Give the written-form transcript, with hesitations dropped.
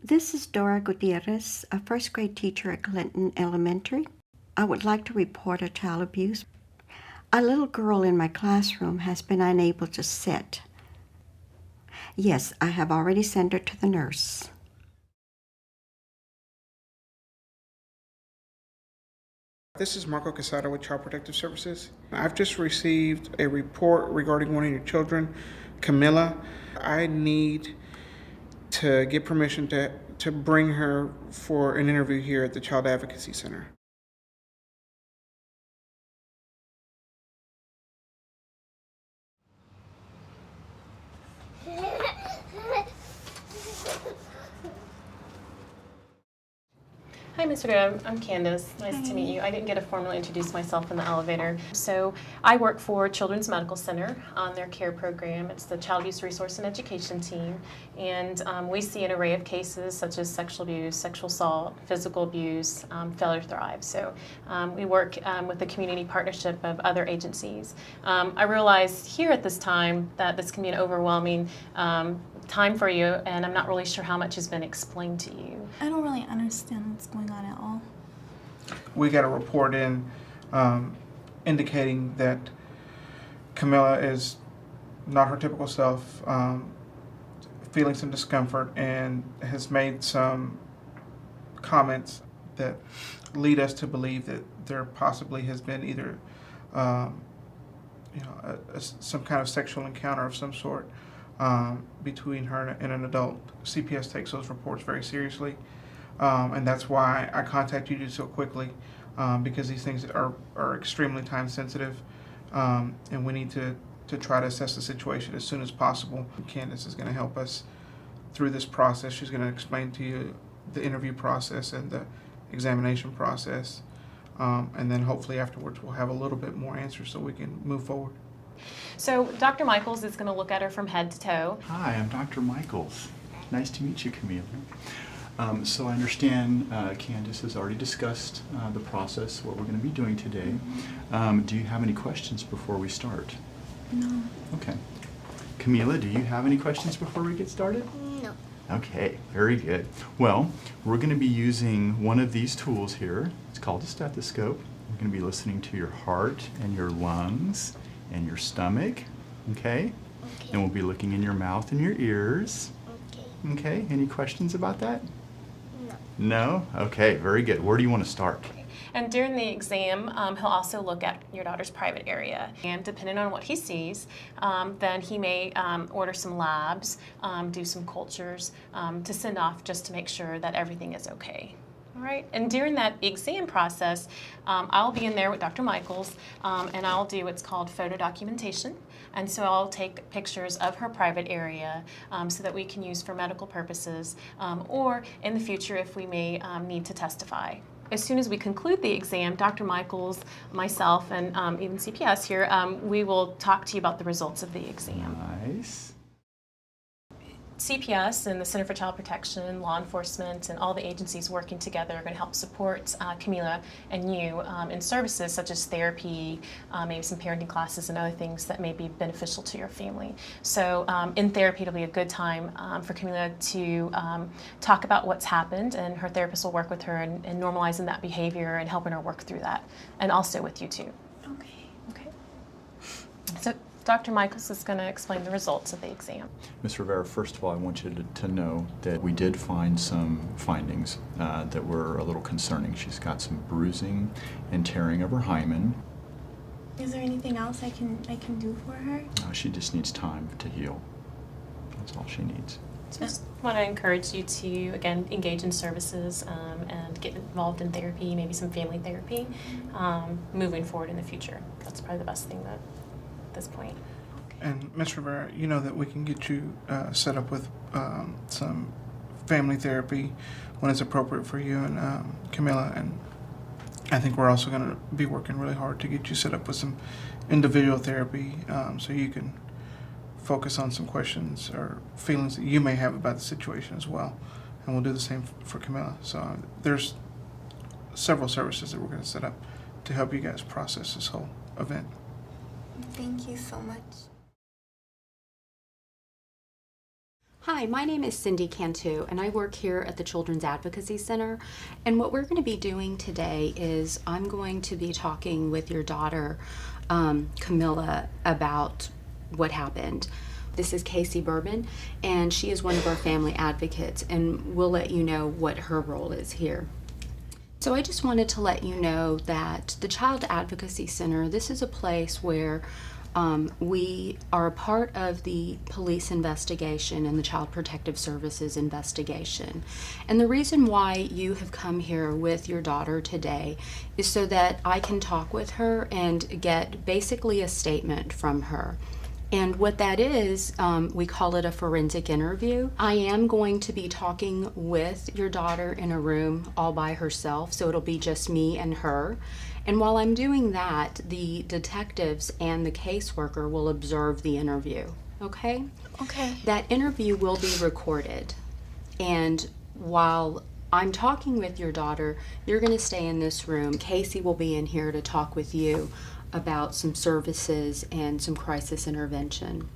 This is Dora Gutierrez, a first grade teacher at Clinton Elementary. I would like to report a child abuse. A little girl in my classroom has been unable to sit. Yes, I have already sent her to the nurse. This is Marco Casado with Child Protective Services. I've just received a report regarding one of your children, Camila. I need to get permission to bring her for an interview here at the Child Advocacy Center. Hi, Mr. Rivera. I'm Candace. Nice to meet you. I didn't get to formally introduce myself in the elevator. So I work for Children's Medical Center on their CARE program. It's the Child Abuse Resource and Education Team. And we see an array of cases such as sexual abuse, sexual assault, physical abuse, failure to thrive. So we work with the community partnership of other agencies. I realized here at this time that this can be an overwhelming time for you, and I'm not really sure how much has been explained to you. I don't really understand what's going on at all. We got a report in indicating that Camila is not her typical self, feeling some discomfort, and has made some comments that lead us to believe that there possibly has been either some kind of sexual encounter of some sort between her and an adult. CPS takes those reports very seriously, and that's why I contacted you so quickly, because these things are extremely time sensitive, and we need to try to assess the situation as soon as possible. Candace is going to help us through this process. She's going to explain to you the interview process and the examination process, and then hopefully afterwards we'll have a little bit more answers so we can move forward. So Dr. Michaels is going to look at her from head to toe. Hi, I'm Dr. Michaels. Nice to meet you, Camila. So I understand Candace has already discussed the process, what we're going to be doing today. Do you have any questions before we start? No. Okay. Camila, do you have any questions before we get started? No. Okay, very good. Well, we're going to be using one of these tools here. It's called a stethoscope. We're going to be listening to your heart and your lungs and your stomach, okay? Okay. And we'll be looking in your mouth and your ears. Okay. Okay, any questions about that? No. No? Okay, very good. Where do you want to start? And during the exam, he'll also look at your daughter's private area. And depending on what he sees, then he may order some labs, do some cultures to send off just to make sure that everything is okay. All right, and during that exam process, I'll be in there with Dr. Michaels, and I'll do what's called photo documentation. And so I'll take pictures of her private area so that we can use for medical purposes, or in the future if we may need to testify. As soon as we conclude the exam, Dr. Michaels, myself, and even CPS here, we will talk to you about the results of the exam. Nice. CPS and the Center for Child Protection, law enforcement, and all the agencies working together are going to help support Camila and you in services such as therapy, maybe some parenting classes and other things that may be beneficial to your family. So in therapy, it'll be a good time for Camila to talk about what's happened, and her therapist will work with her in normalizing that behavior and helping her work through that, and also with you too. Okay. Okay. So Dr. Michaels is going to explain the results of the exam. Ms. Rivera, first of all, I want you to know that we did find some findings that were a little concerning. She's got some bruising and tearing of her hymen. Is there anything else I can do for her? She just needs time to heal. That's all she needs. Just want to encourage you to, again, engage in services and get involved in therapy, maybe some family therapy, moving forward in the future. That's probably the best thing at this point. And Ms. Rivera, you know that we can get you set up with some family therapy when it's appropriate for you and Camila, and I think we're also going to be working really hard to get you set up with some individual therapy so you can focus on some questions or feelings that you may have about the situation as well, and we'll do the same for Camila. So there's several services that we're going to set up to help you guys process this whole event. Thank you so much. Hi, my name is Cindy Cantu, and I work here at the Children's Advocacy Center. And what we're going to be doing today is I'm going to be talking with your daughter, Camilla, about what happened. This is Casey Bourbon, and she is one of our family advocates, and we'll let you know what her role is here. So I just wanted to let you know that the Child Advocacy Center, this is a place where we are a part of the police investigation and the Child Protective Services investigation. And the reason why you have come here with your daughter today is so that I can talk with her and get basically a statement from her. And what that is, we call it a forensic interview. I am going to be talking with your daughter in a room all by herself, so it'll be just me and her. And while I'm doing that, the detectives and the caseworker will observe the interview, okay? Okay. That interview will be recorded. And while I'm talking with your daughter, you're gonna stay in this room. Casey will be in here to talk with you about some services and some crisis intervention.